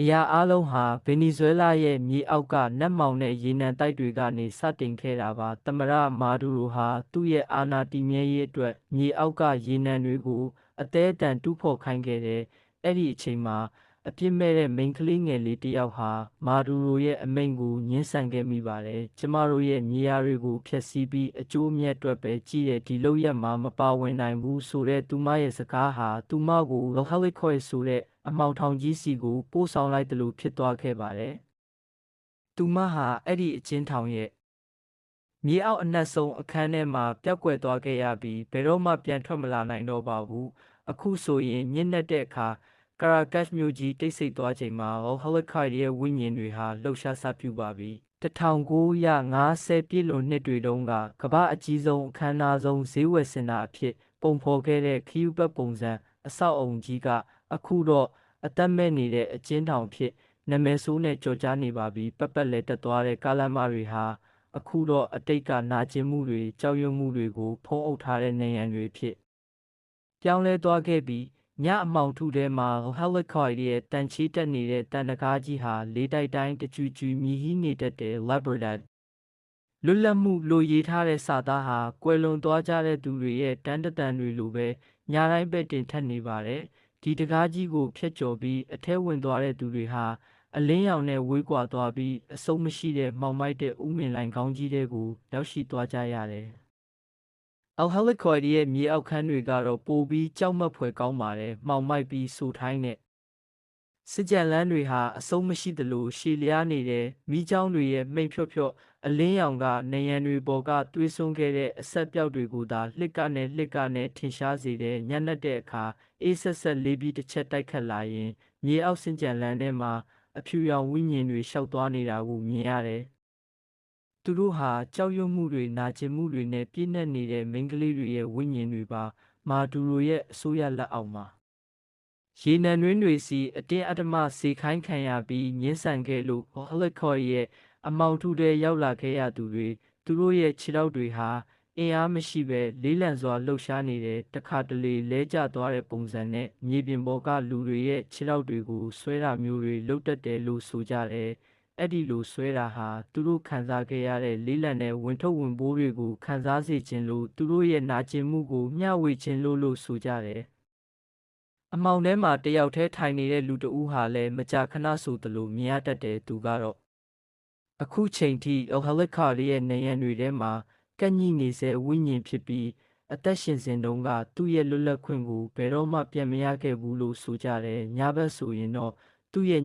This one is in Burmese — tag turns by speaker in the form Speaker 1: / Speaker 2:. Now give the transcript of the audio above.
Speaker 1: အရာအားလုံးဟာဗင်နီဇွဲလားရဲ့မြေအောက်ကနက်မောင်တဲ့ရေနံတိုက်တွေကနေစတင်ခဲ့တာပါသမ္မတမာဒူရိုဟာသူ့ရဲ့အာဏာတည်မြဲရေးအတွက်မြေအောက်ကရေနံတွေကိုအသေးအတန်တူးဖော်ခိုင်းခဲ့တယ်အဲ့ဒီအချိန်မှာအပြစ်မဲ့တဲ့မိန်းကလေးငယ်လေးတစ်ယောက်ဟာမာဒူရိုရဲ့အမိန့်ကိုငြင်းဆန်ခဲ့မိပါတယ်ကျမတို့ရဲ့မြေယာတွေကိုဖျက်ဆီးပြီးအကျိုးအမြတ်အတွက်ပဲကြည့်တဲ့ဒီလုပ်ရက်မှာမပါဝင်နိုင်ဘူးဆိုတဲ့သူမရဲ့စကားဟာသူမကိုလောဟလစ်ခွဲဆိုတဲ့အမောင်ထောင်ကြီးစီကိုပို့ဆောင်လိုက်တယ်လို့ဖြစ်သွားခဲ့ပါတယ်သူမဟာအဲ့ဒီအချင်းထောင်ရဲ့မြေအောက်အနက်ဆုံးအခန်းထဲမှာပျောက်ကွယ်သွားခဲ့ရပြီးဘယ်တော့မှပြန်ထွက်မလာနိုင်တော့ပါဘူးအခုဆိုရင်ညစ်နက်တဲ့အခါကာရာကတ်မြို့ကြီးတိတ်ဆိတ်သွားချိန်မှာဟလစ်ခိုင်ရဲ့ဝိညာဉ်တွေဟာလှုပ်ရှားစပြုပါပြီ1950ပြည့်လွန်နှစ်တွေတုန်းကကမ္ဘာအကြီးဆုံးအခမ်းအနားဆုံးဈေးဝယ်စင်တာအဖြစ်ပုံဖော်ခဲ့တဲ့ခရူးပတ်ပုံစံအဆောက်အုံကြီးကအခုတော့အသက်မဲ့နေတဲ့အကျဉ်းထောင်ဖြစ်နာမည်ဆိုးနဲ့ကြော်ကြားနေပါပြီပက်လဲတက်သွားတဲ့ကားလမ်းမတွေဟာအခုတော့အတိတ်ကနာကျင်မှုတွေကြောက်ရွံ့မှုတွေကိုဖုံးအုပ်ထားတဲ့နေရန်တွေဖြစ်ပြောင်းလဲသွားခဲ့ပြီးညအမှောင်ထုထဲမှာဟယ်လီကော်ရဲ့တန်ချီတက်နေတဲ့တန်တကားကြီးဟာလေးတိုက်တိုင်းတကျူကျူမြည်ဟီးနေတတ်တဲ့ Labrador လွတ်လပ်မှုလိုရေးထားတဲ့စာသားဟာကွယ်လွန်သွားကြတဲ့သူတွေရဲ့တန်းတတန်တွေလိုပဲညာတိုင်းပဲတင်ထက်နေပါတယ်ဒီတကားကြီးကိုဖျက်ကျော်ပြီးအထဲဝင်သွားတဲ့သူတွေဟာအလင်းရောင်နဲ့ဝေးကွာသွားပြီးအဆုံးမရှိတဲ့မှောင်မိုက်တဲ့ဥမင်လိုင်ကောင်းကြီးတွေကိုရောက်ရှိသွားကြရတယ်အော်ဟယ်လီကော်ရဲ့မြေအောက်ခန်းတွေကတော့ပိုပြီးကြောက်မက်ဖွယ်ကောင်းပါတယ်မှောင်မိုက်ပြီးဆူထိုင်းတဲ့စစ်ကြံလန်းတွေဟာအဆုံးမရှိသလိုရှည်လျားနေတဲ့မိချောင်းတွေရဲ့မိန်ဖြော့ဖြော့အလင်းရောင်ကနေရန်တွေပေါ်ကသွေးစွန်းခဲ့တဲ့အဆက်ပြောက်တွေကိုသာလှစ်ကနဲ့ထင်ရှားစေတဲ့ညံ့တဲ့အခါအေးဆက်ဆက်လေးပြီးတစ်ချက်တိုက်ခတ်လာရင်မြေအောက်စင်ကြံလန်းထဲမှာအဖြူရောင်ဝိညာဉ်တွေရှောက်သွားနေတာကိုမြင်ရတယ်သူတို့ဟာကြောက်ရွံ့မှုတွေနာကျင်မှုတွေနဲ့ပြည့်နှက်နေတဲ့မိန်းကလေးတွေရဲ့ဝိညာဉ်တွေပါမာဒူရိုရဲ့အစိုးရလက်အောက်မှာရေနံတွင်းတွေစီအတင်းအဓမ္မစေခိုင်းခံရပြီးငင်းဆန်ခဲ့လို့ဟလစ်ခေါ်ရဲ့အမောင်ထုထဲရောက်လာခဲ့ရသူတွေသူတို့ရဲ့ခြေထောက်တွေဟာအင်အားမရှိပဲလေးလံစွာလှုပ်ရှားနေတဲ့တခါတလေလဲကျသွားတဲ့ပုံစံနဲ့မြေပြင်ပေါ်ကလူတွေရဲ့ခြေထောက်တွေကိုဆွဲတာမျိုးတွေလုပ်တတ်တယ်လို့ဆိုကြတယ်အဲ့ဒီလိုဆွဲတာဟာသူတို့ခံစားခဲ့ရတဲ့လေးလံတဲ့ဝင်ထုတ်ဝင်ပိုးတွေကိုခံစားစေခြင်းလို့သူတို့ရဲ့နာကျင်မှုကိုမျှဝေခြင်းလို့ဆိုကြတယ်အမောင်ထဲမှာတယောက်တည်းထိုင်နေတဲ့လူတဦးဟာလည်းမကြာခဏဆိုသလိုမြင်ရတတ်တယ်သူကတော့အခုချိန်ထိဟလစ်ခါရဲ့နေရန်တွေထဲမှာကန့်ညိနေစေဝိညာဉ်ဖြစ်ပြီးအသက်ရှင်စဉ်တုန်းကသူ့ရဲ့လွတ်လပ်ခွင့်ကိုဘယ်တော့မှပြန်မရခဲ့ဘူးလို့ဆိုကြတယ်ညဘက်ဆိုရင်တော့သူ့ရဲ့